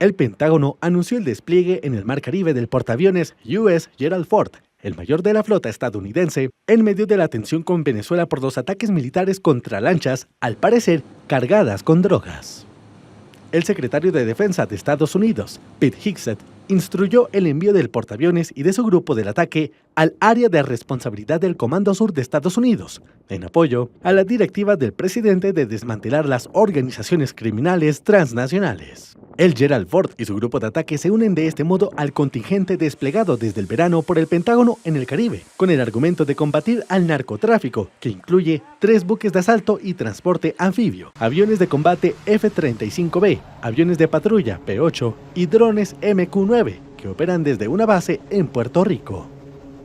El Pentágono anunció el despliegue en el Mar Caribe del portaaviones U.S. Gerald Ford, el mayor de la flota estadounidense, en medio de la tensión con Venezuela por los ataques militares contra lanchas, al parecer cargadas con drogas. El secretario de Defensa de Estados Unidos, Pete Hegseth, instruyó el envío del portaaviones y de su grupo del ataque al área de responsabilidad del Comando Sur de Estados Unidos, en apoyo a la directiva del presidente de desmantelar las organizaciones criminales transnacionales. El Gerald Ford y su grupo de ataque se unen de este modo al contingente desplegado desde el verano por el Pentágono en el Caribe, con el argumento de combatir al narcotráfico, que incluye 3 buques de asalto y transporte anfibio, aviones de combate F-35B, aviones de patrulla P-8 y drones MQ-9, que operan desde una base en Puerto Rico.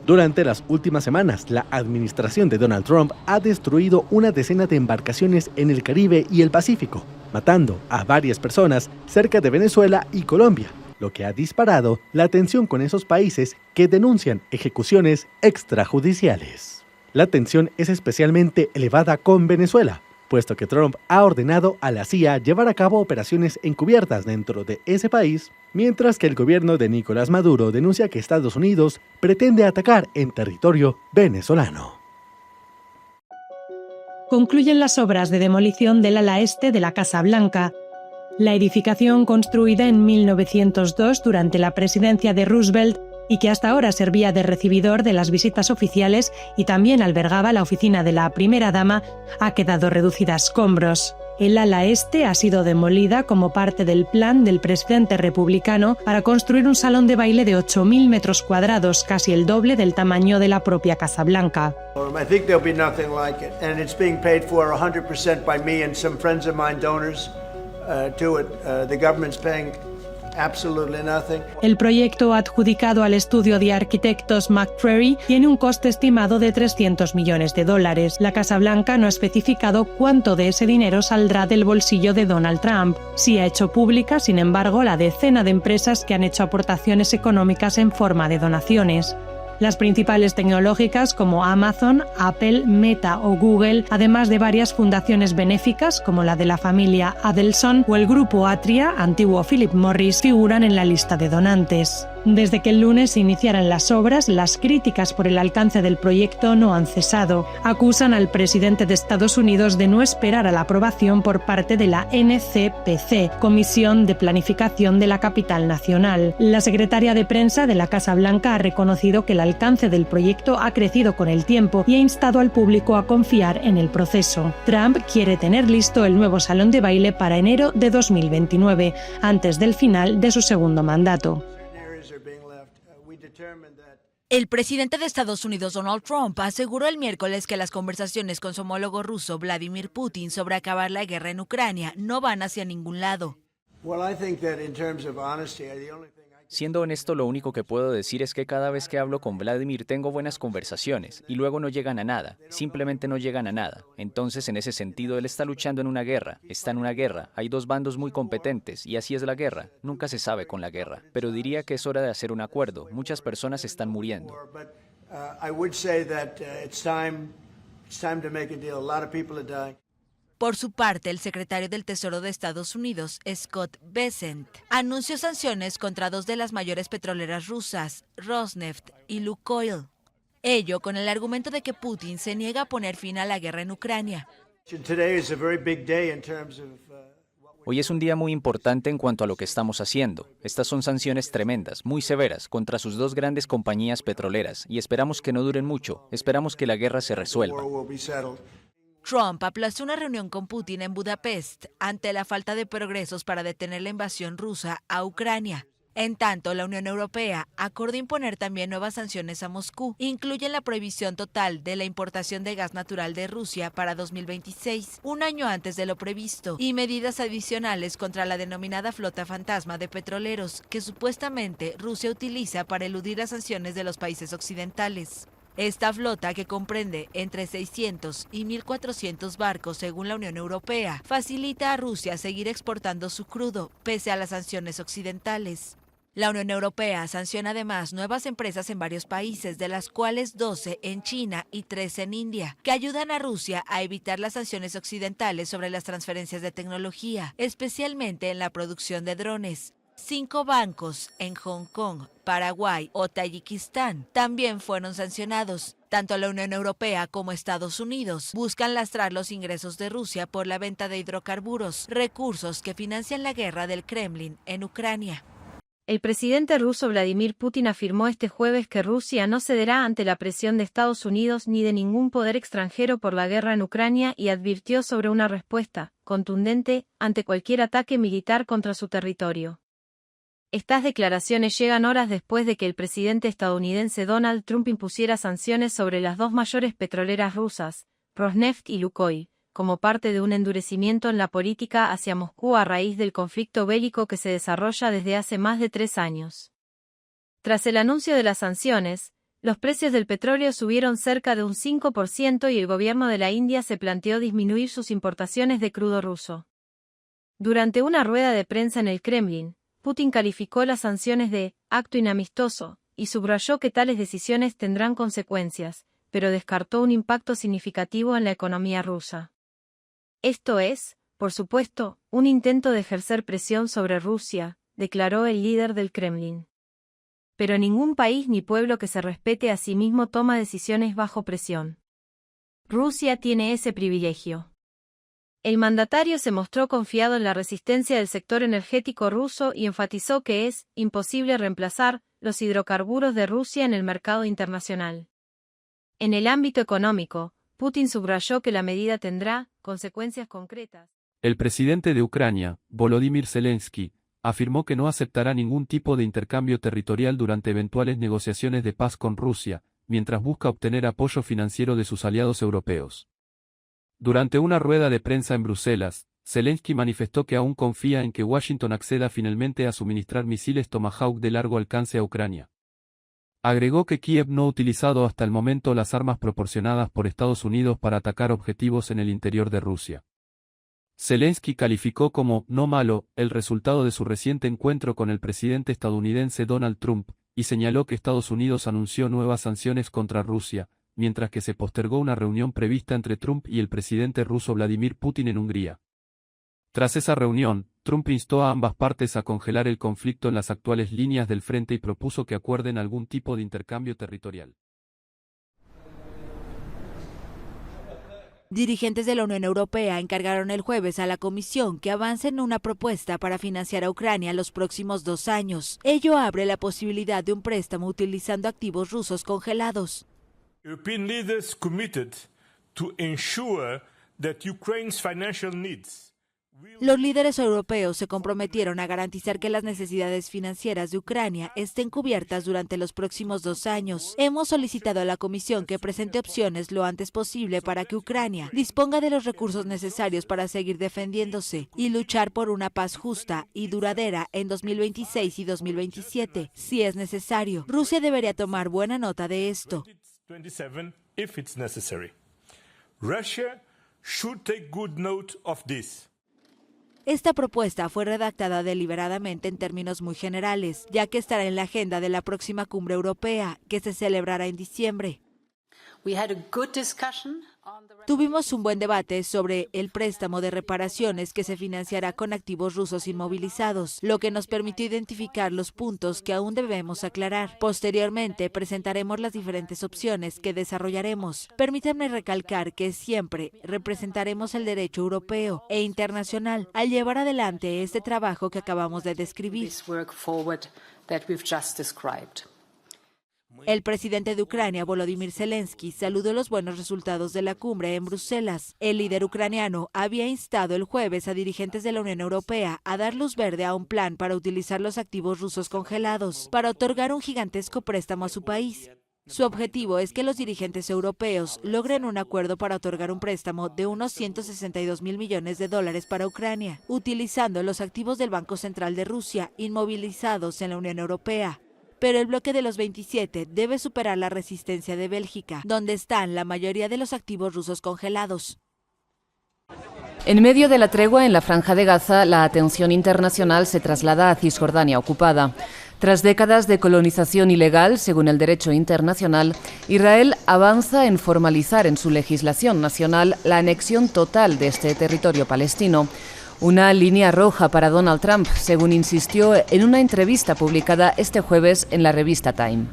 Durante las últimas semanas, la administración de Donald Trump ha destruido una decena de embarcaciones en el Caribe y el Pacífico, matando a varias personas cerca de Venezuela y Colombia, lo que ha disparado la tensión con esos países que denuncian ejecuciones extrajudiciales. La tensión es especialmente elevada con Venezuela, puesto que Trump ha ordenado a la CIA llevar a cabo operaciones encubiertas dentro de ese país, mientras que el gobierno de Nicolás Maduro denuncia que Estados Unidos pretende atacar en territorio venezolano. Concluyen las obras de demolición del ala este de la Casa Blanca. La edificación, construida en 1902 durante la presidencia de Roosevelt y que hasta ahora servía de recibidor de las visitas oficiales y también albergaba la oficina de la primera dama, ha quedado reducida a escombros. El ala este ha sido demolida como parte del plan del presidente republicano para construir un salón de baile de 8.000 metros cuadrados, casi el doble del tamaño de la propia Casa Blanca. I think there'll be nothing like it, and it's being paid for 100% by me and some friends of mine, donors to it. The government's paying absolutely nothing. El proyecto adjudicado al estudio de arquitectos McCreary tiene un coste estimado de $300 millones. La Casa Blanca no ha especificado cuánto de ese dinero saldrá del bolsillo de Donald Trump. Sí ha hecho pública, sin embargo, la decena de empresas que han hecho aportaciones económicas en forma de donaciones. Las principales tecnológicas como Amazon, Apple, Meta o Google, además de varias fundaciones benéficas como la de la familia Adelson o el grupo Atria, antiguo Philip Morris, figuran en la lista de donantes. Desde que el lunes se iniciaran las obras, las críticas por el alcance del proyecto no han cesado. Acusan al presidente de Estados Unidos de no esperar a la aprobación por parte de la NCPC, Comisión de Planificación de la Capital Nacional. La secretaria de prensa de la Casa Blanca ha reconocido que el alcance del proyecto ha crecido con el tiempo y ha instado al público a confiar en el proceso. Trump quiere tener listo el nuevo salón de baile para enero de 2029, antes del final de su segundo mandato. El presidente de Estados Unidos, Donald Trump, aseguró el miércoles que las conversaciones con su homólogo ruso, Vladimir Putin, sobre acabar la guerra en Ucrania no van hacia ningún lado. Siendo honesto, lo único que puedo decir es que cada vez que hablo con Vladimir tengo buenas conversaciones y luego no llegan a nada, simplemente no llegan a nada. Entonces, en ese sentido, él está luchando en una guerra, está en una guerra, hay 2 bandos muy competentes y así es la guerra, nunca se sabe con la guerra. Pero diría que es hora de hacer un acuerdo, muchas personas están muriendo. Por su parte, el secretario del Tesoro de Estados Unidos, Scott Bessent, anunció sanciones contra 2 de las mayores petroleras rusas, Rosneft y Lukoil. Ello con el argumento de que Putin se niega a poner fin a la guerra en Ucrania. Hoy es un día muy importante en cuanto a lo que estamos haciendo. Estas son sanciones tremendas, muy severas, contra sus 2 grandes compañías petroleras, y esperamos que no duren mucho, esperamos que la guerra se resuelva. Trump aplazó una reunión con Putin en Budapest ante la falta de progresos para detener la invasión rusa a Ucrania. En tanto, la Unión Europea acordó imponer también nuevas sanciones a Moscú. Incluyen la prohibición total de la importación de gas natural de Rusia para 2026, un año antes de lo previsto, y medidas adicionales contra la denominada flota fantasma de petroleros, que supuestamente Rusia utiliza para eludir las sanciones de los países occidentales. Esta flota, que comprende entre 600 y 1.400 barcos según la Unión Europea, facilita a Rusia seguir exportando su crudo, pese a las sanciones occidentales. La Unión Europea sanciona además nuevas empresas en varios países, de las cuales 12 en China y 3 en India, que ayudan a Rusia a evitar las sanciones occidentales sobre las transferencias de tecnología, especialmente en la producción de drones. 5 bancos en Hong Kong, Paraguay o Tayikistán también fueron sancionados. Tanto la Unión Europea como Estados Unidos buscan lastrar los ingresos de Rusia por la venta de hidrocarburos, recursos que financian la guerra del Kremlin en Ucrania. El presidente ruso Vladimir Putin afirmó este jueves que Rusia no cederá ante la presión de Estados Unidos ni de ningún poder extranjero por la guerra en Ucrania y advirtió sobre una respuesta contundente ante cualquier ataque militar contra su territorio. Estas declaraciones llegan horas después de que el presidente estadounidense Donald Trump impusiera sanciones sobre las dos mayores petroleras rusas, Rosneft y Lukoil, como parte de un endurecimiento en la política hacia Moscú a raíz del conflicto bélico que se desarrolla desde hace más de 3 años. Tras el anuncio de las sanciones, los precios del petróleo subieron cerca de un 5% y el gobierno de la India se planteó disminuir sus importaciones de crudo ruso. Durante una rueda de prensa en el Kremlin, Putin calificó las sanciones de acto inamistoso y subrayó que tales decisiones tendrán consecuencias, pero descartó un impacto significativo en la economía rusa. Esto es, por supuesto, un intento de ejercer presión sobre Rusia, declaró el líder del Kremlin. Pero ningún país ni pueblo que se respete a sí mismo toma decisiones bajo presión. Rusia tiene ese privilegio. El mandatario se mostró confiado en la resistencia del sector energético ruso y enfatizó que es imposible reemplazar los hidrocarburos de Rusia en el mercado internacional. En el ámbito económico, Putin subrayó que la medida tendrá consecuencias concretas. El presidente de Ucrania, Volodymyr Zelensky, afirmó que no aceptará ningún tipo de intercambio territorial durante eventuales negociaciones de paz con Rusia, mientras busca obtener apoyo financiero de sus aliados europeos. Durante una rueda de prensa en Bruselas, Zelensky manifestó que aún confía en que Washington acceda finalmente a suministrar misiles Tomahawk de largo alcance a Ucrania. Agregó que Kiev no ha utilizado hasta el momento las armas proporcionadas por Estados Unidos para atacar objetivos en el interior de Rusia. Zelensky calificó como «no malo» el resultado de su reciente encuentro con el presidente estadounidense Donald Trump, y señaló que Estados Unidos anunció nuevas sanciones contra Rusia, mientras que se postergó una reunión prevista entre Trump y el presidente ruso Vladimir Putin en Hungría. Tras esa reunión, Trump instó a ambas partes a congelar el conflicto en las actuales líneas del frente y propuso que acuerden algún tipo de intercambio territorial. Dirigentes de la Unión Europea encargaron el jueves a la Comisión que avance en una propuesta para financiar a Ucrania los próximos 2 años. Ello abre la posibilidad de un préstamo utilizando activos rusos congelados. European leaders committed to ensure that Ukraine's financial needs. Los líderes europeos se comprometieron a garantizar que las necesidades financieras de Ucrania estén cubiertas durante los próximos 2 años. Hemos solicitado a la Comisión que presente opciones lo antes posible para que Ucrania disponga de los recursos necesarios para seguir defendiéndose y luchar por una paz justa y duradera en 2026 y 2027, si es necesario. Rusia debería tomar buena nota de esto. 27 if it's necessary. Russia should take good note of this. Esta propuesta fue redactada deliberadamente en términos muy generales, ya que estará en la agenda de la próxima cumbre europea, que se celebrará en diciembre. Tuvimos un buen debate sobre el préstamo de reparaciones que se financiará con activos rusos inmovilizados, lo que nos permitió identificar los puntos que aún debemos aclarar. Posteriormente, presentaremos las diferentes opciones que desarrollaremos. Permítanme recalcar que siempre representaremos el derecho europeo e internacional al llevar adelante este trabajo que acabamos de describir. El presidente de Ucrania, Volodymyr Zelensky, saludó los buenos resultados de la cumbre en Bruselas. El líder ucraniano había instado el jueves a dirigentes de la Unión Europea a dar luz verde a un plan para utilizar los activos rusos congelados, para otorgar un gigantesco préstamo a su país. Su objetivo es que los dirigentes europeos logren un acuerdo para otorgar un préstamo de unos 162.000 millones de dólares para Ucrania, utilizando los activos del Banco Central de Rusia inmovilizados en la Unión Europea. Pero el bloque de los 27 debe superar la resistencia de Bélgica, donde están la mayoría de los activos rusos congelados. En medio de la tregua en la Franja de Gaza, la atención internacional se traslada a Cisjordania ocupada. Tras décadas de colonización ilegal, según el derecho internacional, Israel avanza en formalizar en su legislación nacional la anexión total de este territorio palestino. Una línea roja para Donald Trump, según insistió en una entrevista publicada este jueves en la revista Time.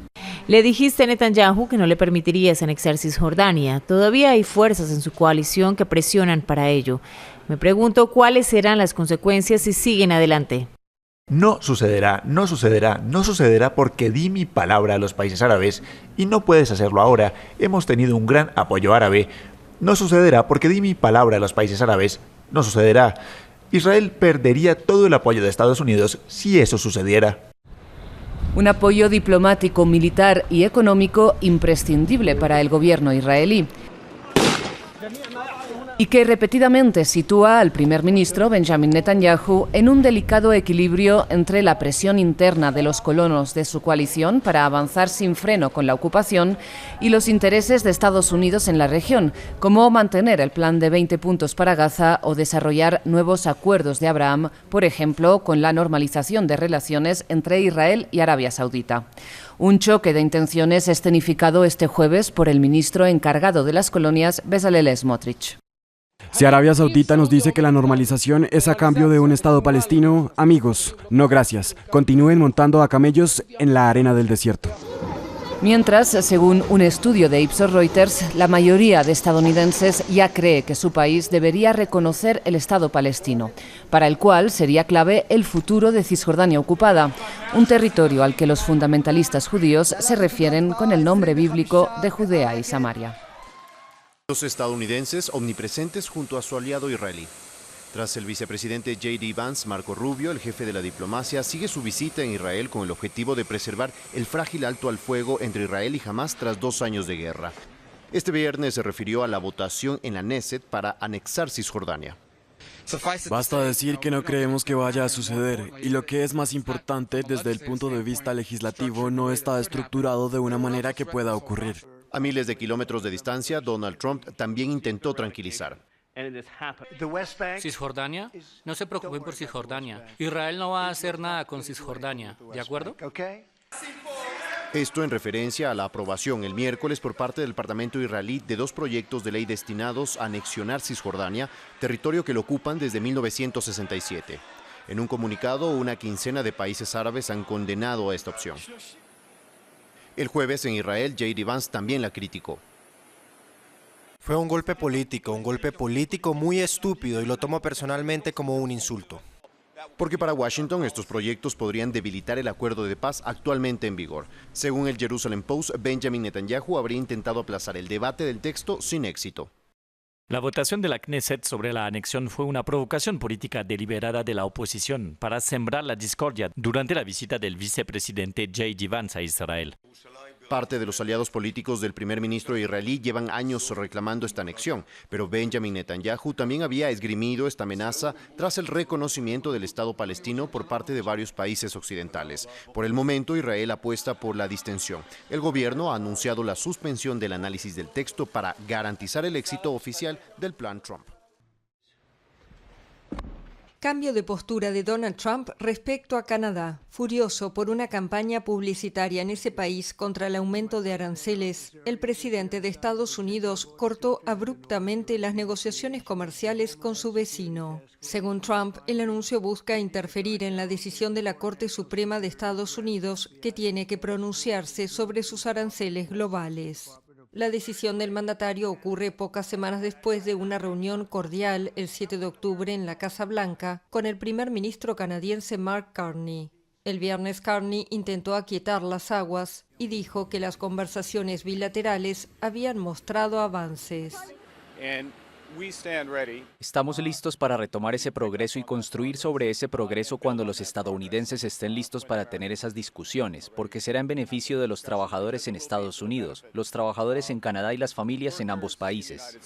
Le dijiste a Netanyahu que no le permitirías anexar Cisjordania. Todavía hay fuerzas en su coalición que presionan para ello. Me pregunto cuáles serán las consecuencias si siguen adelante. No sucederá, no sucederá, no sucederá porque di mi palabra a los países árabes y no puedes hacerlo ahora. Hemos tenido un gran apoyo árabe. No sucederá porque di mi palabra a los países árabes. No sucederá. Israel perdería todo el apoyo de Estados Unidos si eso sucediera. Un apoyo diplomático, militar y económico imprescindible para el gobierno israelí, y que repetidamente sitúa al primer ministro Benjamin Netanyahu en un delicado equilibrio entre la presión interna de los colonos de su coalición para avanzar sin freno con la ocupación y los intereses de Estados Unidos en la región, como mantener el plan de 20 puntos para Gaza o desarrollar nuevos acuerdos de Abraham, por ejemplo, con la normalización de relaciones entre Israel y Arabia Saudita. Un choque de intenciones escenificado este jueves por el ministro encargado de las colonias, Bezalel Smotrich. Si Arabia Saudita nos dice que la normalización es a cambio de un Estado palestino, amigos, no gracias. Continúen montando a camellos en la arena del desierto. Mientras, según un estudio de Ipsos Reuters, la mayoría de estadounidenses ya cree que su país debería reconocer el Estado palestino, para el cual sería clave el futuro de Cisjordania ocupada, un territorio al que los fundamentalistas judíos se refieren con el nombre bíblico de Judea y Samaria. Los estadounidenses omnipresentes junto a su aliado israelí. Tras el vicepresidente J.D. Vance, Marco Rubio, el jefe de la diplomacia, sigue su visita en Israel con el objetivo de preservar el frágil alto al fuego entre Israel y Hamás tras 2 años de guerra. Este viernes se refirió a la votación en la Knesset para anexar Cisjordania. Basta decir que no creemos que vaya a suceder, y lo que es más importante desde el punto de vista legislativo no está estructurado de una manera que pueda ocurrir. A miles de kilómetros de distancia, Donald Trump también intentó tranquilizar. Cisjordania, no se preocupen por Cisjordania. Israel no va a hacer nada con Cisjordania, ¿de acuerdo? Esto en referencia a la aprobación el miércoles por parte del Parlamento israelí de 2 proyectos de ley destinados a anexionar Cisjordania, territorio que lo ocupan desde 1967. En un comunicado, una quincena de países árabes han condenado a esta opción. El jueves en Israel, J.D. Vance también la criticó. Fue un golpe político muy estúpido y lo tomo personalmente como un insulto. Porque para Washington estos proyectos podrían debilitar el acuerdo de paz actualmente en vigor. Según el Jerusalem Post, Benjamin Netanyahu habría intentado aplazar el debate del texto sin éxito. La votación de la Knesset sobre la anexión fue una provocación política deliberada de la oposición para sembrar la discordia durante la visita del vicepresidente J.D. Vance a Israel. Parte de los aliados políticos del primer ministro israelí llevan años reclamando esta anexión, pero Benjamin Netanyahu también había esgrimido esta amenaza tras el reconocimiento del Estado palestino por parte de varios países occidentales. Por el momento, Israel apuesta por la distensión. El gobierno ha anunciado la suspensión del análisis del texto para garantizar el éxito oficial del plan Trump. Cambio de postura de Donald Trump respecto a Canadá. Furioso por una campaña publicitaria en ese país contra el aumento de aranceles, el presidente de Estados Unidos cortó abruptamente las negociaciones comerciales con su vecino. Según Trump, el anuncio busca interferir en la decisión de la Corte Suprema de Estados Unidos, que tiene que pronunciarse sobre sus aranceles globales. La decisión del mandatario ocurre pocas semanas después de una reunión cordial el 7 de octubre en la Casa Blanca con el primer ministro canadiense Mark Carney. El viernes Carney intentó aquietar las aguas y dijo que las conversaciones bilaterales habían mostrado avances. Estamos listos para retomar ese progreso y construir sobre ese progreso cuando los estadounidenses estén listos para tener esas discusiones, porque será en beneficio de los trabajadores en Estados Unidos, los trabajadores en Canadá y las familias en ambos países.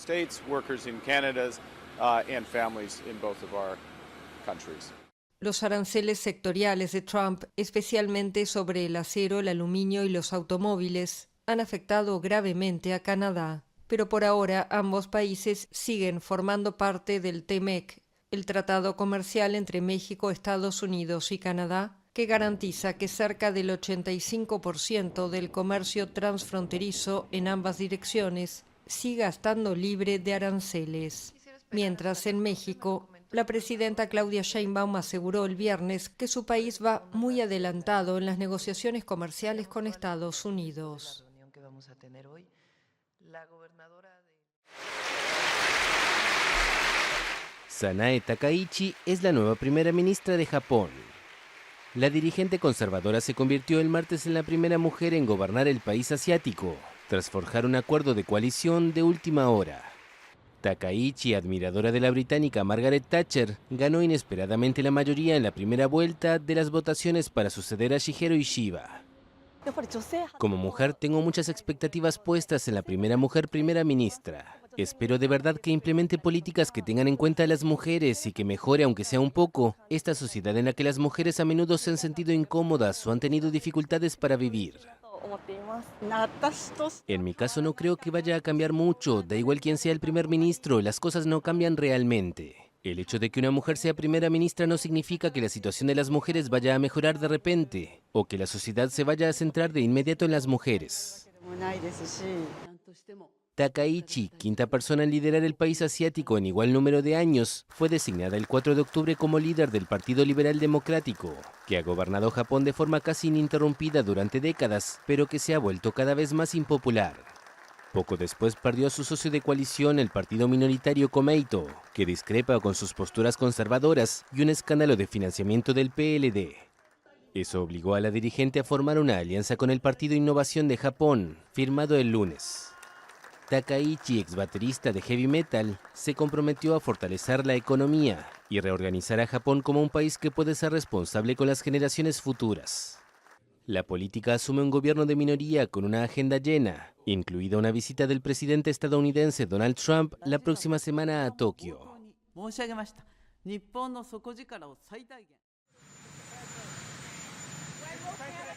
Los aranceles sectoriales de Trump, especialmente sobre el acero, el aluminio y los automóviles, han afectado gravemente a Canadá. Pero por ahora ambos países siguen formando parte del TMEC, el tratado comercial entre México, Estados Unidos y Canadá, que garantiza que cerca del 85% del comercio transfronterizo en ambas direcciones siga estando libre de aranceles. Mientras en México, La presidenta Claudia Sheinbaum aseguró el viernes que su país va muy adelantado en las negociaciones comerciales con Estados Unidos. Sanae Takaichi es la nueva primera ministra de Japón. La dirigente conservadora se convirtió el martes en la primera mujer en gobernar el país asiático, tras forjar un acuerdo de coalición de última hora. Takaichi, admiradora de la británica Margaret Thatcher, ganó inesperadamente la mayoría en la primera vuelta de las votaciones para suceder a Shigeru Ishiba. Como mujer, tengo muchas expectativas puestas en la primera mujer primera ministra. Espero de verdad que implemente políticas que tengan en cuenta a las mujeres y que mejore, aunque sea un poco, esta sociedad en la que las mujeres a menudo se han sentido incómodas o han tenido dificultades para vivir. En mi caso no creo que vaya a cambiar mucho, da igual quién sea el primer ministro, las cosas no cambian realmente. El hecho de que una mujer sea primera ministra no significa que la situación de las mujeres vaya a mejorar de repente, o que la sociedad se vaya a centrar de inmediato en las mujeres. Takaichi, quinta persona en liderar el país asiático en igual número de años, fue designada el 4 de octubre como líder del Partido Liberal Democrático, que ha gobernado Japón de forma casi ininterrumpida durante décadas, pero que se ha vuelto cada vez más impopular. Poco después perdió a su socio de coalición, el partido minoritario Komeito, que discrepa con sus posturas conservadoras y un escándalo de financiamiento del PLD. Eso obligó a la dirigente a formar una alianza con el Partido Innovación de Japón, firmado el lunes. Takaichi, ex baterista de heavy metal, se comprometió a fortalecer la economía y reorganizar a Japón como un país que puede ser responsable con las generaciones futuras. La política asume un gobierno de minoría con una agenda llena, incluida una visita del presidente estadounidense Donald Trump la próxima semana a Tokio.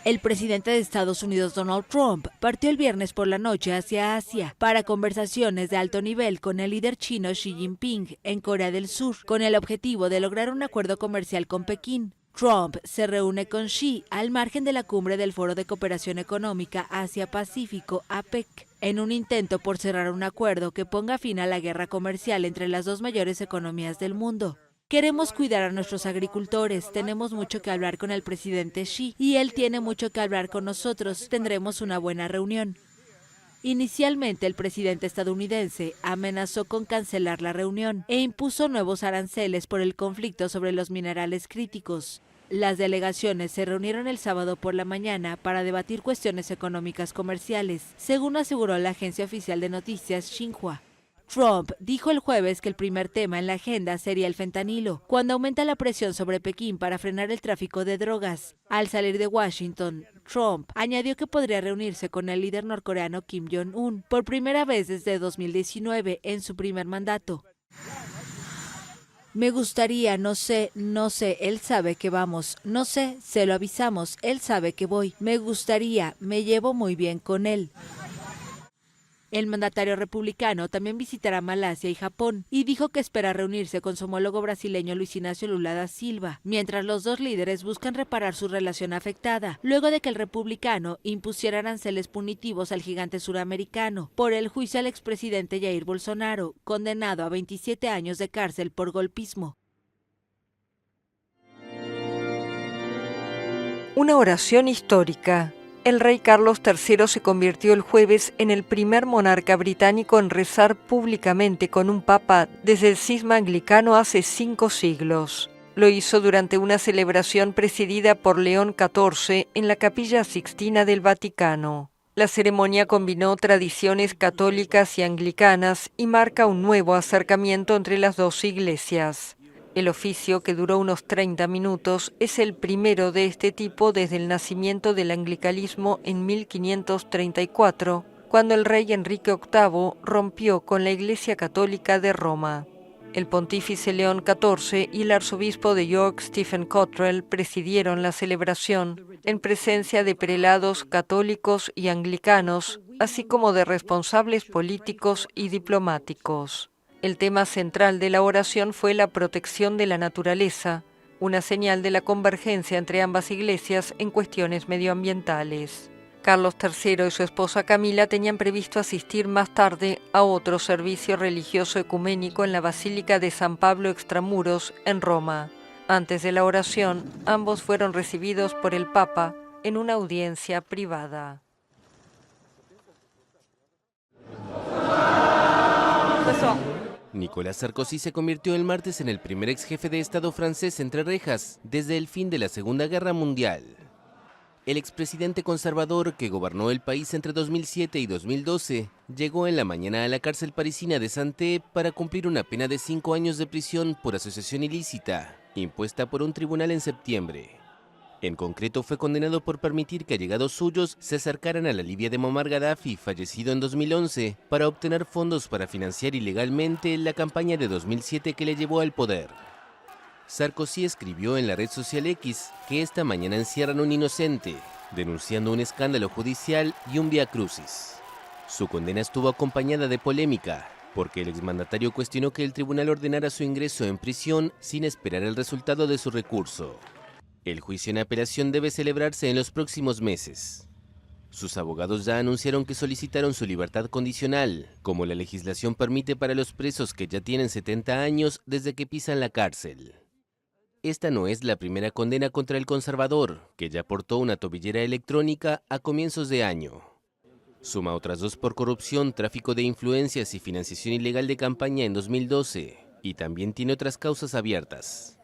El presidente de Estados Unidos, Donald Trump, partió el viernes por la noche hacia Asia para conversaciones de alto nivel con el líder chino Xi Jinping en Corea del Sur, con el objetivo de lograr un acuerdo comercial con Pekín. Trump se reúne con Xi al margen de la cumbre del Foro de Cooperación Económica Asia-Pacífico, APEC, en un intento por cerrar un acuerdo que ponga fin a la guerra comercial entre las dos mayores economías del mundo. Queremos cuidar a nuestros agricultores, tenemos mucho que hablar con el presidente Xi y él tiene mucho que hablar con nosotros, tendremos una buena reunión. Inicialmente, el presidente estadounidense amenazó con cancelar la reunión e impuso nuevos aranceles por el conflicto sobre los minerales críticos. Las delegaciones se reunieron el sábado por la mañana para debatir cuestiones económicas comerciales, según aseguró la agencia oficial de noticias Xinhua. Trump dijo el jueves que el primer tema en la agenda sería el fentanilo, cuando aumenta la presión sobre Pekín para frenar el tráfico de drogas. Al salir de Washington, Trump añadió que podría reunirse con el líder norcoreano Kim Jong-un por primera vez desde 2019 en su primer mandato. Me gustaría, no sé, él sabe que vamos, no sé, se lo avisamos, él sabe que voy, me gustaría, me llevo muy bien con él. El mandatario republicano también visitará Malasia y Japón y dijo que espera reunirse con su homólogo brasileño Luis Ignacio Lula da Silva, mientras los dos líderes buscan reparar su relación afectada, luego de que el republicano impusiera aranceles punitivos al gigante suramericano por el juicio al expresidente Jair Bolsonaro, condenado a 27 años de cárcel por golpismo. Una oración histórica. El rey Carlos III se convirtió el jueves en el primer monarca británico en rezar públicamente con un papa desde el cisma anglicano hace 5 siglos. Lo hizo durante una celebración presidida por León XIV en la Capilla Sixtina del Vaticano. La ceremonia combinó tradiciones católicas y anglicanas y marca un nuevo acercamiento entre las dos iglesias. El oficio, que duró unos 30 minutos, es el primero de este tipo desde el nacimiento del anglicanismo en 1534, cuando el rey Enrique VIII rompió con la Iglesia Católica de Roma. El pontífice León XIV y el arzobispo de York, Stephen Cottrell, presidieron la celebración en presencia de prelados católicos y anglicanos, así como de responsables políticos y diplomáticos. El tema central de la oración fue la protección de la naturaleza, una señal de la convergencia entre ambas iglesias en cuestiones medioambientales. Carlos III y su esposa Camila tenían previsto asistir más tarde a otro servicio religioso ecuménico en la Basílica de San Pablo Extramuros, en Roma. Antes de la oración, ambos fueron recibidos por el Papa en una audiencia privada. Nicolas Sarkozy se convirtió el martes en el primer ex jefe de Estado francés entre rejas desde el fin de la Segunda Guerra Mundial. El expresidente conservador que gobernó el país entre 2007 y 2012 llegó en la mañana a la cárcel parisina de Santé para cumplir una pena de 5 años de prisión por asociación ilícita, impuesta por un tribunal en septiembre. En concreto, fue condenado por permitir que allegados suyos se acercaran a la Libia de Muammar Gaddafi, fallecido en 2011, para obtener fondos para financiar ilegalmente la campaña de 2007 que le llevó al poder. Sarkozy escribió en la red social X que esta mañana encierran a un inocente, denunciando un escándalo judicial y un viacrucis. Su condena estuvo acompañada de polémica, porque el exmandatario cuestionó que el tribunal ordenara su ingreso en prisión sin esperar el resultado de su recurso. El juicio en apelación debe celebrarse en los próximos meses. Sus abogados ya anunciaron que solicitaron su libertad condicional, como la legislación permite para los presos que ya tienen 70 años desde que pisan la cárcel. Esta no es la primera condena contra el conservador, que ya portó una tobillera electrónica a comienzos de año. Suma otras 2 por corrupción, tráfico de influencias y financiación ilegal de campaña en 2012, y también tiene otras causas abiertas.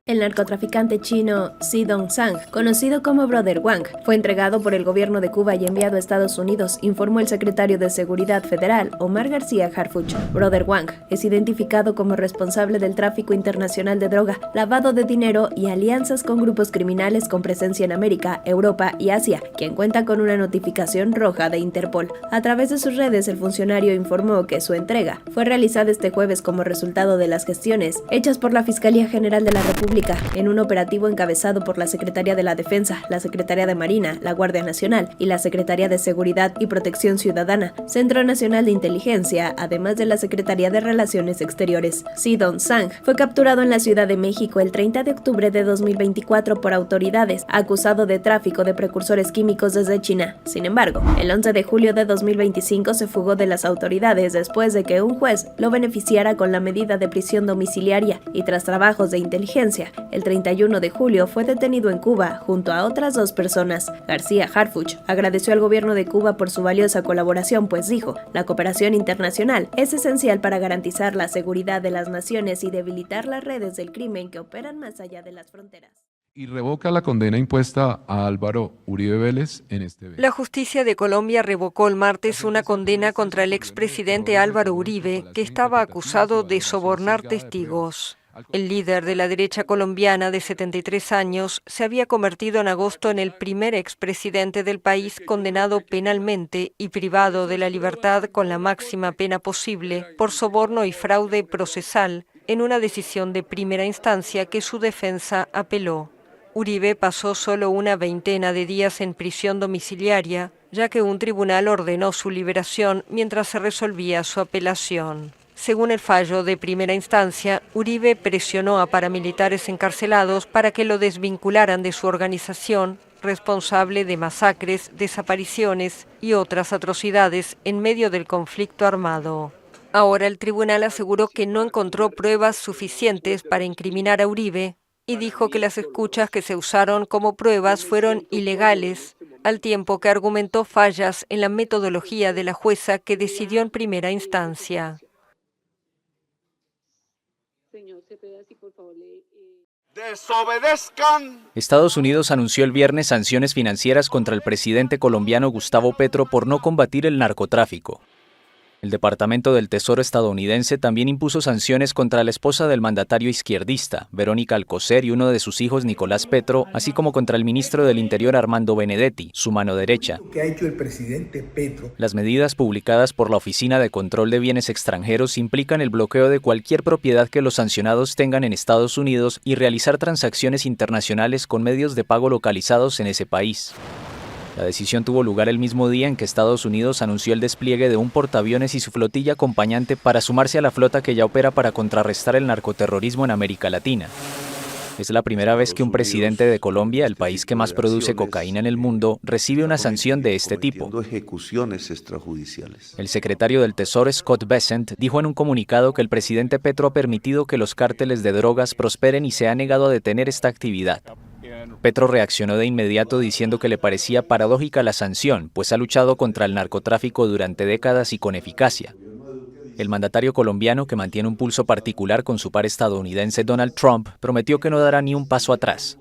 El narcotraficante chino Xi Dongsang, conocido como Brother Wang, fue entregado por el gobierno de Cuba y enviado a Estados Unidos, informó el secretario de Seguridad Federal, Omar García Harfuch. Brother Wang es identificado como responsable del tráfico internacional de droga, lavado de dinero y alianzas con grupos criminales con presencia en América, Europa y Asia, quien cuenta con una notificación roja de Interpol. A través de sus redes, el funcionario informó que su entrega fue realizada este jueves como resultado de las gestiones hechas por la Fiscalía General de la República en un operativo encabezado por la Secretaría de la Defensa, la Secretaría de Marina, la Guardia Nacional y la Secretaría de Seguridad y Protección Ciudadana, Centro Nacional de Inteligencia, además de la Secretaría de Relaciones Exteriores. Xi Dongsang fue capturado en la Ciudad de México el 30 de octubre de 2024 por autoridades, acusado de tráfico de precursores químicos desde China. Sin embargo, el 11 de julio de 2025 se fugó de las autoridades después de que un juez lo beneficiara con la medida de prisión domiciliaria y tras trabajos de inteligencia. El 31 de julio fue detenido en Cuba junto a otras 2 personas. García Harfuch agradeció al gobierno de Cuba por su valiosa colaboración, pues dijo, la cooperación internacional es esencial para garantizar la seguridad de las naciones y debilitar las redes del crimen que operan más allá de las fronteras. Y revoca la condena impuesta a Álvaro Uribe Vélez en este evento. La justicia de Colombia revocó el martes una condena contra el expresidente Álvaro Uribe, que estaba acusado de sobornar testigos. El líder de la derecha colombiana de 73 años se había convertido en agosto en el primer expresidente del país condenado penalmente y privado de la libertad con la máxima pena posible por soborno y fraude procesal en una decisión de primera instancia que su defensa apeló. Uribe pasó solo una veintena de días en prisión domiciliaria, ya que un tribunal ordenó su liberación mientras se resolvía su apelación. Según el fallo de primera instancia, Uribe presionó a paramilitares encarcelados para que lo desvincularan de su organización, responsable de masacres, desapariciones y otras atrocidades en medio del conflicto armado. Ahora el tribunal aseguró que no encontró pruebas suficientes para incriminar a Uribe y dijo que las escuchas que se usaron como pruebas fueron ilegales, al tiempo que argumentó fallas en la metodología de la jueza que decidió en primera instancia. ¡Desobedezcan! Estados Unidos anunció el viernes sanciones financieras contra el presidente colombiano Gustavo Petro por no combatir el narcotráfico. El Departamento del Tesoro estadounidense también impuso sanciones contra la esposa del mandatario izquierdista, Verónica Alcocer, y uno de sus hijos, Nicolás Petro, así como contra el ministro del Interior, Armando Benedetti, su mano derecha. ¿Qué ha hecho el presidente Petro? Las medidas publicadas por la Oficina de Control de Bienes Extranjeros implican el bloqueo de cualquier propiedad que los sancionados tengan en Estados Unidos y realizar transacciones internacionales con medios de pago localizados en ese país. La decisión tuvo lugar el mismo día en que Estados Unidos anunció el despliegue de un portaaviones y su flotilla acompañante para sumarse a la flota que ya opera para contrarrestar el narcoterrorismo en América Latina. Es la primera vez que un presidente de Colombia, el país que más produce cocaína en el mundo, recibe una sanción de este tipo. El secretario del Tesoro, Scott Bessent, dijo en un comunicado que el presidente Petro ha permitido que los cárteles de drogas prosperen y se ha negado a detener esta actividad. Petro reaccionó de inmediato diciendo que le parecía paradójica la sanción, pues ha luchado contra el narcotráfico durante décadas y con eficacia. El mandatario colombiano, que mantiene un pulso particular con su par estadounidense Donald Trump, prometió que no dará ni un paso atrás.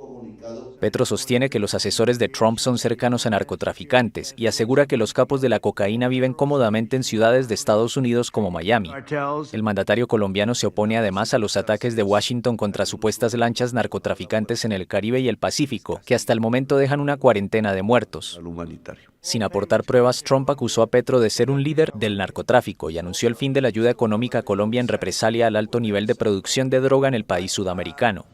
Petro sostiene que los asesores de Trump son cercanos a narcotraficantes y asegura que los capos de la cocaína viven cómodamente en ciudades de Estados Unidos como Miami. El mandatario colombiano se opone además a los ataques de Washington contra supuestas lanchas narcotraficantes en el Caribe y el Pacífico, que hasta el momento dejan una cuarentena de muertos. Sin aportar pruebas, Trump acusó a Petro de ser un líder del narcotráfico y anunció el fin de la ayuda económica a Colombia en represalia al alto nivel de producción de droga en el país sudamericano.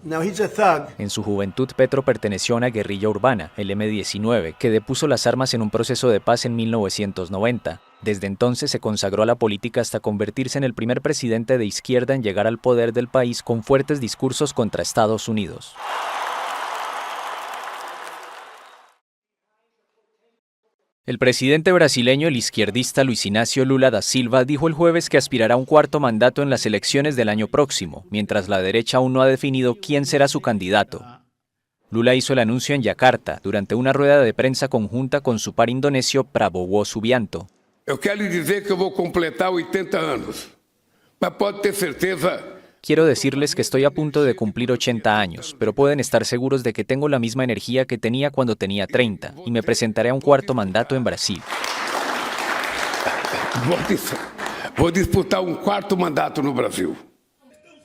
En su juventud, Petro perteneció a una guerrilla urbana, el M-19, que depuso las armas en un proceso de paz en 1990. Desde entonces se consagró a la política hasta convertirse en el primer presidente de izquierda en llegar al poder del país con fuertes discursos contra Estados Unidos. El presidente brasileño, el izquierdista Luis Inácio Lula da Silva, dijo el jueves que aspirará a un cuarto mandato en las elecciones del año próximo, mientras la derecha aún no ha definido quién será su candidato. Lula hizo el anuncio en Yakarta, durante una rueda de prensa conjunta con su par indonesio Prabowo Subianto. Eu quero dizer que eu vou completar 80 anos, mas pode ter certeza. Quiero decirles que estoy a punto de cumplir 80 años, pero pueden estar seguros de que tengo la misma energía que tenía cuando tenía 30 y me presentaré a un cuarto mandato en Brasil. Vou disputar un cuarto mandato no Brasil.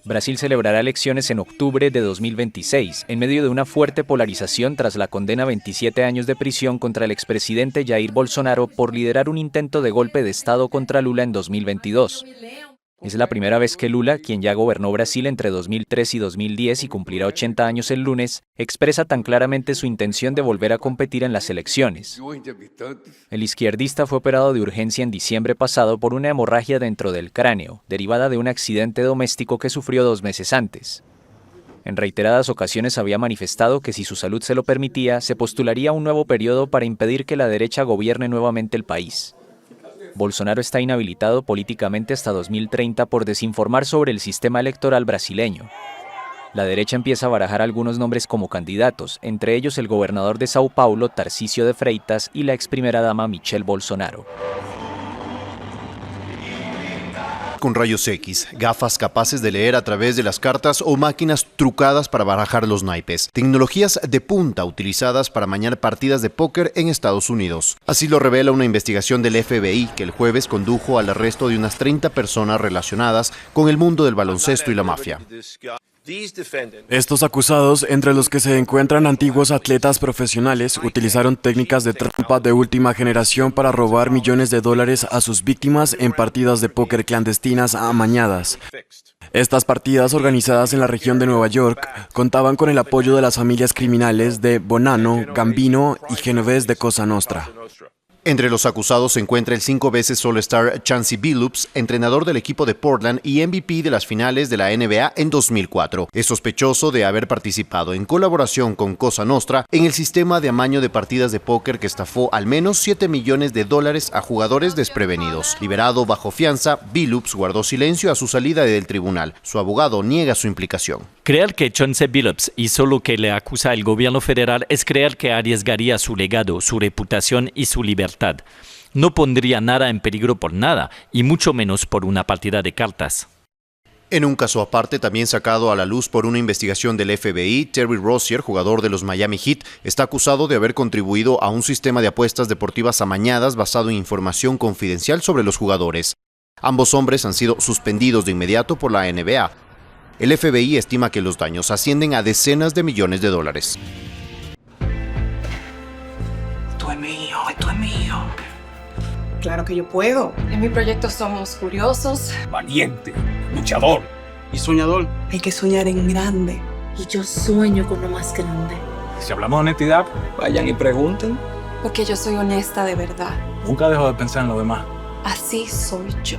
Brasil celebrará elecciones en octubre de 2026, en medio de una fuerte polarización tras la condena a 27 años de prisión contra el expresidente Jair Bolsonaro por liderar un intento de golpe de Estado contra Lula en 2022. Es la primera vez que Lula, quien ya gobernó Brasil entre 2003 y 2010 y cumplirá 80 años el lunes, expresa tan claramente su intención de volver a competir en las elecciones. El izquierdista fue operado de urgencia en diciembre pasado por una hemorragia dentro del cráneo, derivada de un accidente doméstico que sufrió 2 meses antes. En reiteradas ocasiones había manifestado que si su salud se lo permitía, se postularía a un nuevo periodo para impedir que la derecha gobierne nuevamente el país. Bolsonaro está inhabilitado políticamente hasta 2030 por desinformar sobre el sistema electoral brasileño. La derecha empieza a barajar algunos nombres como candidatos, entre ellos el gobernador de Sao Paulo, Tarcísio de Freitas, y la ex primera dama Michelle Bolsonaro. Con rayos X, gafas capaces de leer a través de las cartas o máquinas trucadas para barajar los naipes. Tecnologías de punta utilizadas para amañar partidas de póker en Estados Unidos. Así lo revela una investigación del FBI que el jueves condujo al arresto de unas 30 personas relacionadas con el mundo del baloncesto y la mafia. Estos acusados, entre los que se encuentran antiguos atletas profesionales, utilizaron técnicas de trampa de última generación para robar millones de dólares a sus víctimas en partidas de póker clandestinas amañadas. Estas partidas, organizadas en la región de Nueva York, contaban con el apoyo de las familias criminales de Bonanno, Gambino y Genovese de Cosa Nostra. Entre los acusados se encuentra el 5 veces All-Star Chauncey Billups, entrenador del equipo de Portland y MVP de las finales de la NBA en 2004. Es sospechoso de haber participado en colaboración con Cosa Nostra en el sistema de amaño de partidas de póker que estafó al menos $7 millones a jugadores desprevenidos. Liberado bajo fianza, Billups guardó silencio a su salida del tribunal. Su abogado niega su implicación. Creer que Chauncey Billups hizo lo que le acusa el gobierno federal es creer que arriesgaría su legado, su reputación y su libertad. No pondría nada en peligro por nada, y mucho menos por una partida de cartas. En un caso aparte, también sacado a la luz por una investigación del FBI, Terry Rozier, jugador de los Miami Heat, está acusado de haber contribuido a un sistema de apuestas deportivas amañadas basado en información confidencial sobre los jugadores. Ambos hombres han sido suspendidos de inmediato por la NBA. El FBI estima que los daños ascienden a decenas de millones de dólares. Esto es mío, esto es mío. Claro que yo puedo. En mi proyecto somos curiosos, Valiente, luchador y soñador. hay que soñar en grande. Y yo sueño con lo más grande. Si hablamos de honestidad, vayan y pregunten. Porque yo soy honesta de verdad. Nunca dejo de pensar en lo demás. Así soy yo.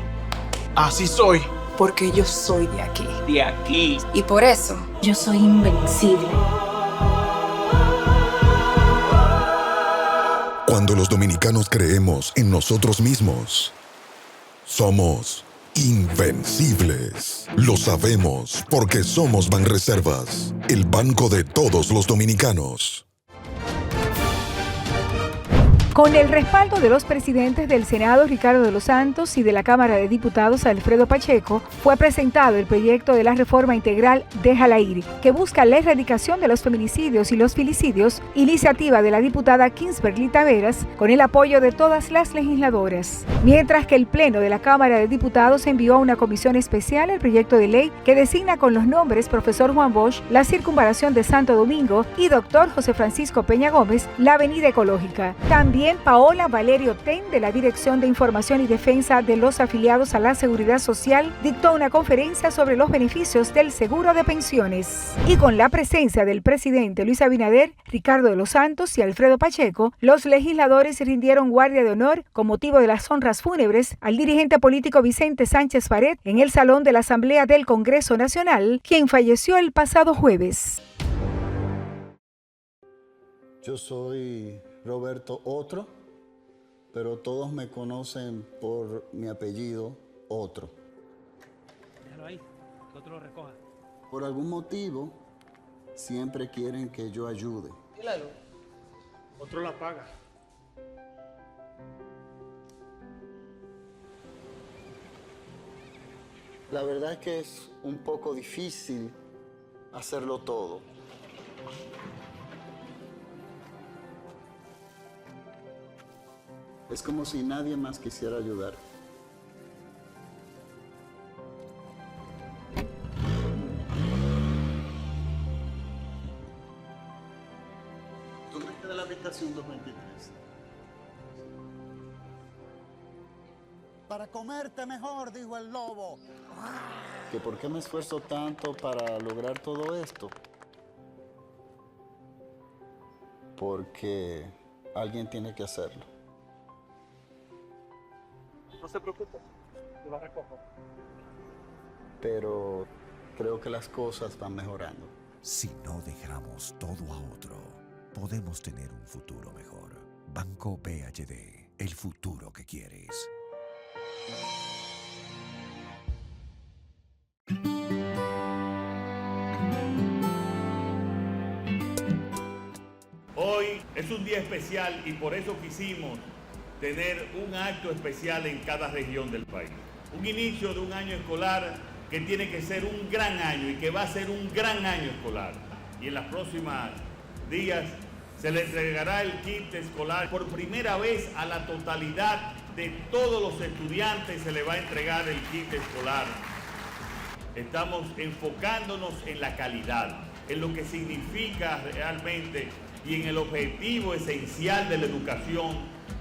Así soy. Porque yo soy de aquí. De aquí. Y por eso, yo soy invencible. Cuando los dominicanos creemos en nosotros mismos, somos invencibles. Lo sabemos porque somos Banreservas, el banco de todos los dominicanos. Con el respaldo de los presidentes del Senado, Ricardo de los Santos, y de la Cámara de Diputados, Alfredo Pacheco, fue presentado el proyecto de la reforma integral Déjala Ir, que busca la erradicación de los feminicidios y los filicidios, iniciativa de la diputada Kinsberly Taveras, con el apoyo de todas las legisladoras. Mientras que el Pleno de la Cámara de Diputados envió a una comisión especial el proyecto de ley que designa con los nombres Profesor Juan Bosch la circunvalación de Santo Domingo y Dr. José Francisco Peña Gómez la Avenida Ecológica. También Paola Valerio Ten, de la Dirección de Información y Defensa de los Afiliados a la Seguridad Social, dictó una conferencia sobre los beneficios del seguro de pensiones. Y con la presencia del presidente Luis Abinader, Ricardo de los Santos y Alfredo Pacheco, los legisladores rindieron guardia de honor con motivo de las honras fúnebres al dirigente político Vicente Sánchez Pared en el Salón de la Asamblea del Congreso Nacional, quien falleció el pasado jueves. Yo soy Roberto Otro, pero todos me conocen por mi apellido Otro. Déjalo ahí, que otro lo recoja. Por algún motivo, siempre quieren que yo ayude. Claro. Otro la paga. La verdad es que es un poco difícil hacerlo todo. Es como si nadie más quisiera ayudar. ¿Dónde queda la habitación 223? Para comerte mejor, dijo el lobo. ¿Que por qué me esfuerzo tanto para lograr todo esto? Porque alguien tiene que hacerlo. No se preocupe, yo la recojo. Pero creo que las cosas van mejorando. Si no dejamos todo a otro, podemos tener un futuro mejor. Banco BHD, el futuro que quieres. Hoy es un día especial y por eso quisimos tener un acto especial en cada región del país. Un inicio de un año escolar que tiene que ser un gran año y que va a ser un gran año escolar. Y en los próximos días se le entregará el kit escolar. Por primera vez a la totalidad de todos los estudiantes se le va a entregar el kit escolar. Estamos enfocándonos en la calidad, en lo que significa realmente y en el objetivo esencial de la educación,